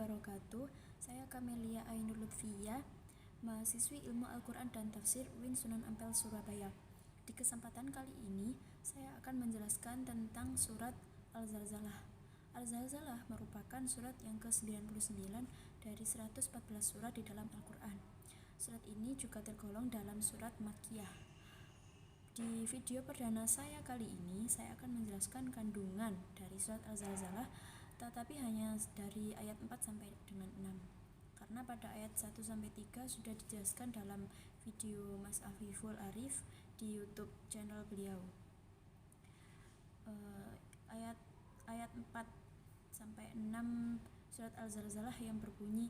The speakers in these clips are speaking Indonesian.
wabarakatuh. Saya Kamelia Ainur Lutfiyah, mahasiswi Ilmu Al-Quran dan Tafsir UIN Sunan Ampel, Surabaya. Di kesempatan kali ini, saya akan menjelaskan tentang surat Al-Zalzalah. Al-Zalzalah merupakan surat yang ke-99 dari 114 surat di dalam Al-Quran. Surat ini juga tergolong dalam surat Makkiyah. Di video perdana saya kali ini, saya akan menjelaskan kandungan dari surat Al-Zalzalah, tetapi hanya dari ayat 4 sampai dengan 6. Karena pada ayat 1 sampai 3 sudah dijelaskan dalam video Mas Afiful Arif di YouTube channel beliau. Ayat 4 sampai 6 surat Al-Zalzalah yang berbunyi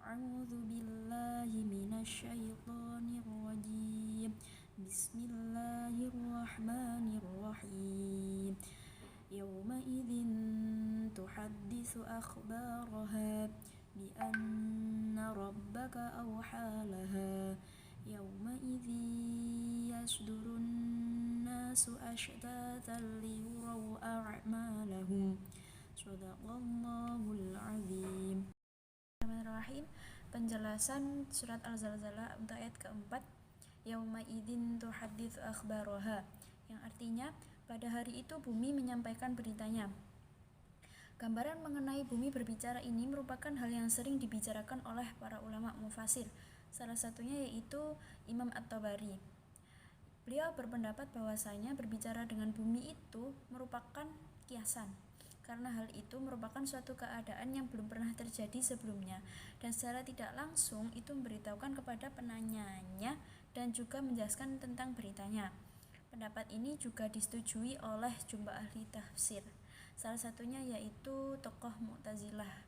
A'udzu billahi minasyaitonir rajim. Bismillahirrahmanirrahim. Yauma idzin tuhadditsu akhbaraha bi anna rabbaka awhalaha. Yauma idzi yasdurun nasu ashtatan liyuraw a'malahum. Shadaqallahul azim. Bismillahirrahmanirrahim. Penjelasan surat Al-Zalzalah untuk ayat keempat, Yauma idzin tuhadditsu akhbaraha, yang artinya pada hari itu bumi menyampaikan beritanya. Gambaran mengenai bumi berbicara ini merupakan hal yang sering dibicarakan oleh para ulama mufasir, salah satunya yaitu Imam At-Tabari. Beliau berpendapat bahwasanya berbicara dengan bumi itu merupakan kiasan, karena hal itu merupakan suatu keadaan yang belum pernah terjadi sebelumnya, dan secara tidak langsung itu memberitahukan kepada penanyanya dan juga menjelaskan tentang beritanya. Pendapat ini juga disetujui oleh jumlah ahli tafsir, salah satunya yaitu tokoh Mu'tazilah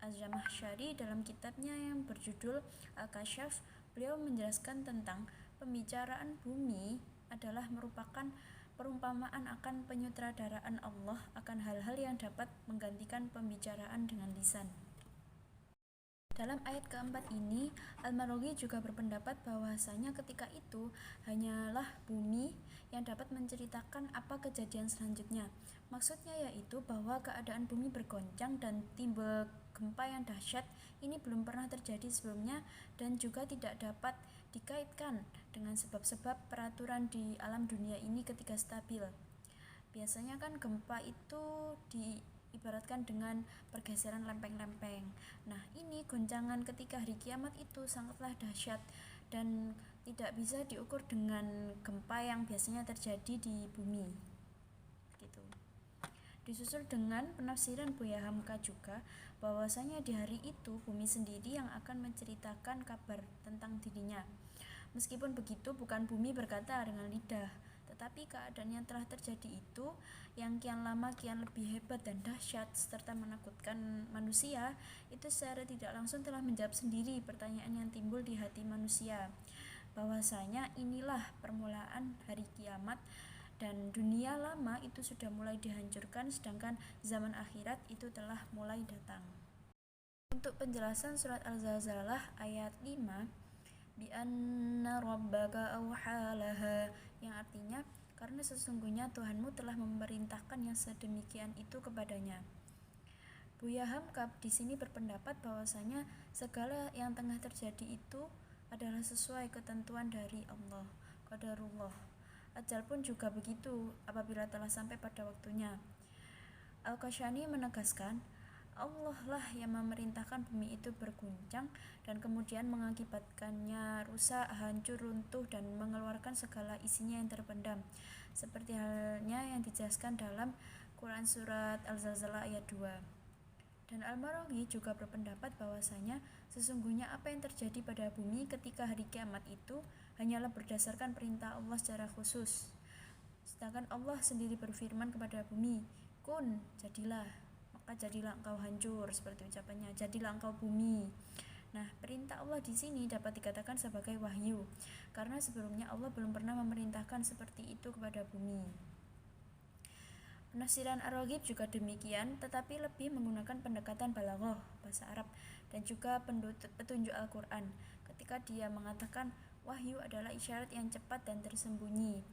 Az-Zamakhsyari. Dalam kitabnya yang berjudul Al-Kasyaf, beliau menjelaskan tentang pembicaraan bumi adalah merupakan perumpamaan akan penyutradaraan Allah akan hal-hal yang dapat menggantikan pembicaraan dengan lisan. Dalam ayat keempat ini, Al-Marughi juga berpendapat bahwasanya ketika itu hanyalah bumi yang dapat menceritakan apa kejadian selanjutnya. Maksudnya yaitu bahwa keadaan bumi bergoncang dan timbul gempa yang dahsyat ini belum pernah terjadi sebelumnya dan juga tidak dapat dikaitkan dengan sebab-sebab peraturan di alam dunia ini ketika stabil. Biasanya kan gempa itu diibaratkan dengan pergeseran lempeng-lempeng. Nah, ini goncangan ketika hari kiamat itu sangatlah dahsyat dan tidak bisa diukur dengan gempa yang biasanya terjadi di bumi. Gitu. Disusul dengan penafsiran Buya Hamka juga bahwasanya di hari itu bumi sendiri yang akan menceritakan kabar tentang dirinya. Meskipun begitu, bukan bumi berkata dengan lidah, tetapi keadaan yang telah terjadi itu yang kian lama kian lebih hebat dan dahsyat serta menakutkan manusia, itu secara tidak langsung telah menjawab sendiri pertanyaan yang timbul di hati manusia, bahwasanya inilah permulaan hari kiamat dan dunia lama itu sudah mulai dihancurkan, sedangkan zaman akhirat itu telah mulai datang. Untuk penjelasan surat Al-Zalzalah ayat 5, bi anna rabbaka awhalaha, yang artinya karena sesungguhnya Tuhanmu telah memerintahkan yang sedemikian itu kepadanya. Buya Hamka di sini berpendapat bahwasanya segala yang tengah terjadi itu adalah sesuai ketentuan dari Allah, qadarullah. Ajal pun juga begitu apabila telah sampai pada waktunya. Al-Kashani menegaskan, Allah lah yang memerintahkan bumi itu berguncang dan kemudian mengakibatkannya rusak, hancur, runtuh dan mengeluarkan segala isinya yang terpendam, seperti halnya yang dijelaskan dalam Quran surat Al-Zalzalah ayat 2. Dan Al-Marughi juga berpendapat bahwasanya sesungguhnya apa yang terjadi pada bumi ketika hari kiamat itu hanyalah berdasarkan perintah Allah secara khusus. Sedangkan Allah sendiri berfirman kepada bumi, kun, jadilah, maka jadilah engkau hancur, seperti ucapannya, jadilah engkau bumi. Nah, perintah Allah di sini dapat dikatakan sebagai wahyu, karena sebelumnya Allah belum pernah memerintahkan seperti itu kepada bumi. Penafsiran Ar-Raghib juga demikian, tetapi lebih menggunakan pendekatan balaghah, bahasa Arab, dan juga petunjuk Al-Quran, ketika dia mengatakan wahyu adalah isyarat yang cepat dan tersembunyi.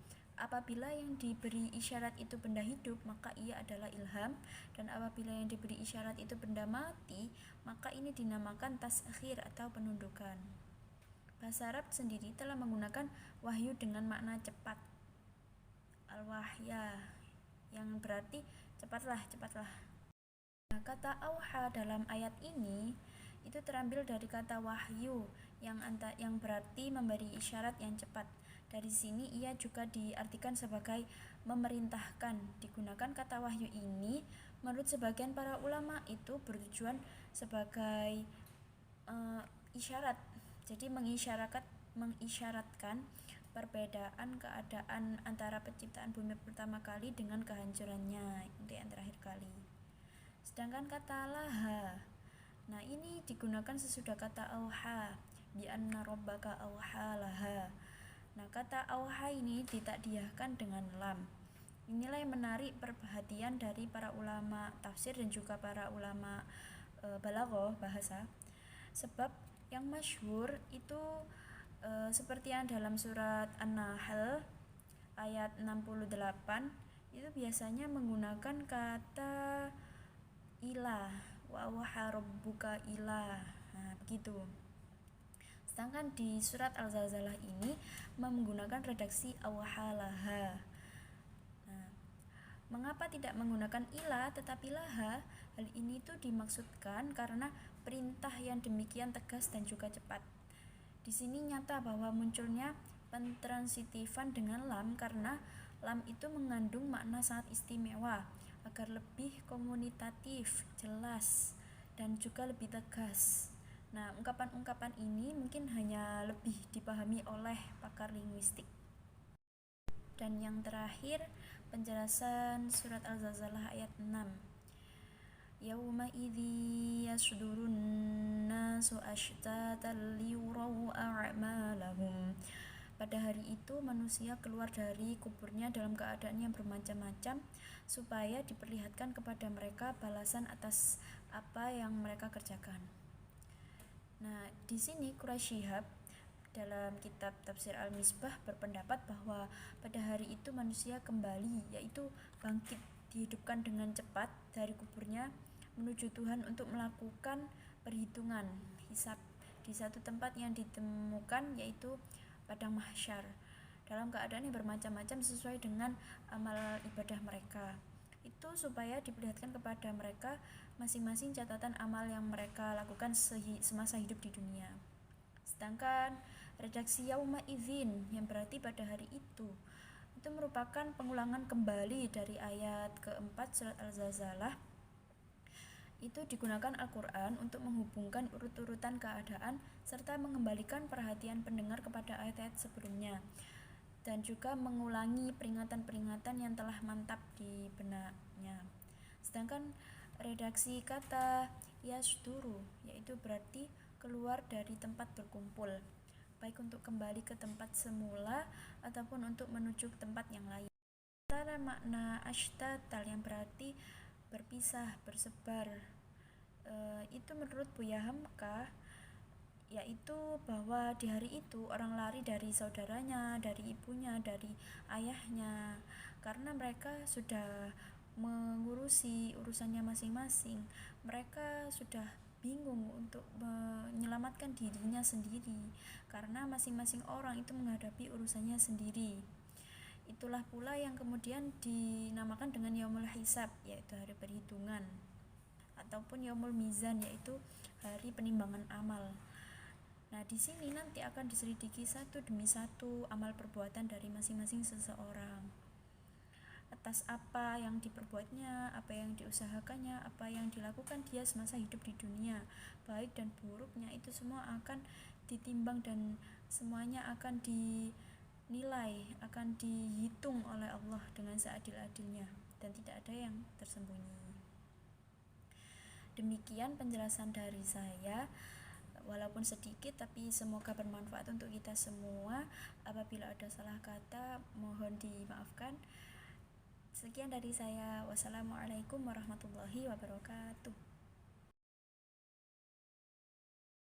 Apabila yang diberi isyarat itu benda hidup, maka ia adalah ilham, dan apabila yang diberi isyarat itu benda mati, maka ini dinamakan taskhir atau penundukan. Bahasa Arab sendiri telah menggunakan wahyu dengan makna cepat, al-wahya, yang berarti cepatlah, cepatlah. Nah, kata auha dalam ayat ini itu terambil dari kata wahyu yang berarti memberi isyarat yang cepat. Dari sini ia juga diartikan sebagai memerintahkan. Digunakan kata wahyu ini menurut sebagian para ulama itu bertujuan sebagai isyarat. Jadi mengisyaratkan perbedaan keadaan antara penciptaan bumi pertama kali dengan kehancurannya untuk yang terakhir kali. Sedangkan kata laha, nah ini digunakan sesudah kata auha, bi anna rabbaka auha laha. Nah, kata auha ini ditakdiahkan dengan lam. Inilah yang menarik perhatian dari para ulama tafsir dan juga para ulama balaghah bahasa. Sebab yang masyhur itu seperti yang dalam surat An-Nahl ayat 68 itu biasanya menggunakan kata ilah, wa auha rabbuka ilah. Nah, begitu. Sedangkan di surat Al-Zalzalah ini menggunakan redaksi awhalaha. Nah, mengapa tidak menggunakan ilah tetapi laha? Hal ini tuh dimaksudkan karena perintah yang demikian tegas dan juga cepat. Di sini nyata bahwa munculnya pentransitifan dengan lam karena lam itu mengandung makna sangat istimewa agar lebih komunitatif, jelas, dan juga lebih tegas. Nah, ungkapan-ungkapan ini mungkin hanya lebih dipahami oleh pakar linguistik. Dan yang terakhir, penjelasan surat Al-Zalzalah ayat 6. Yauma idzi yasdurun nasu ashtatan liyuraw a'malahum. Pada hari itu manusia keluar dari kuburnya dalam keadaan yang bermacam-macam supaya diperlihatkan kepada mereka balasan atas apa yang mereka kerjakan. Nah, di sini Quraisy Shihab dalam kitab Tafsir Al-Misbah berpendapat bahwa pada hari itu manusia kembali, yaitu bangkit, dihidupkan dengan cepat dari kuburnya menuju Tuhan untuk melakukan perhitungan hisab di satu tempat yang ditemukan, yaitu padang mahsyar, dalam keadaan yang bermacam-macam sesuai dengan amal ibadah mereka. Itu supaya diperlihatkan kepada mereka masing-masing catatan amal yang mereka lakukan semasa hidup di dunia. Sedangkan redaksi yauma idzin yang berarti pada hari itu merupakan pengulangan kembali dari ayat keempat surat Al-Zalzalah. Itu digunakan Al-Quran untuk menghubungkan urut-urutan keadaan serta mengembalikan perhatian pendengar kepada ayat-ayat sebelumnya, dan juga mengulangi peringatan-peringatan yang telah mantap di benaknya. Sedangkan redaksi kata yasduru yaitu berarti keluar dari tempat berkumpul, baik untuk kembali ke tempat semula ataupun untuk menuju ke tempat yang lain. Antara makna ashtatal yang berarti berpisah, bersebar, itu menurut Buya Hamka yaitu bahwa di hari itu orang lari dari saudaranya, dari ibunya, dari ayahnya, karena mereka sudah mengurusi urusannya masing-masing. Mereka sudah bingung untuk menyelamatkan dirinya sendiri karena masing-masing orang itu menghadapi urusannya sendiri. Itulah pula yang kemudian dinamakan dengan Yaumul Hisab, yaitu hari perhitungan, ataupun Yaumul Mizan, yaitu hari penimbangan amal. Nah, di sini nanti akan diselidiki satu demi satu amal perbuatan dari masing-masing seseorang. Atas apa yang diperbuatnya, apa yang diusahakannya, apa yang dilakukan dia semasa hidup di dunia, baik dan buruknya, itu semua akan ditimbang dan semuanya akan dinilai, akan dihitung oleh Allah dengan seadil-adilnya dan tidak ada yang tersembunyi. Demikian penjelasan dari saya. Walaupun sedikit tapi semoga bermanfaat untuk kita semua. Apabila ada salah kata mohon dimaafkan. Sekian dari saya. Wassalamualaikum warahmatullahi wabarakatuh.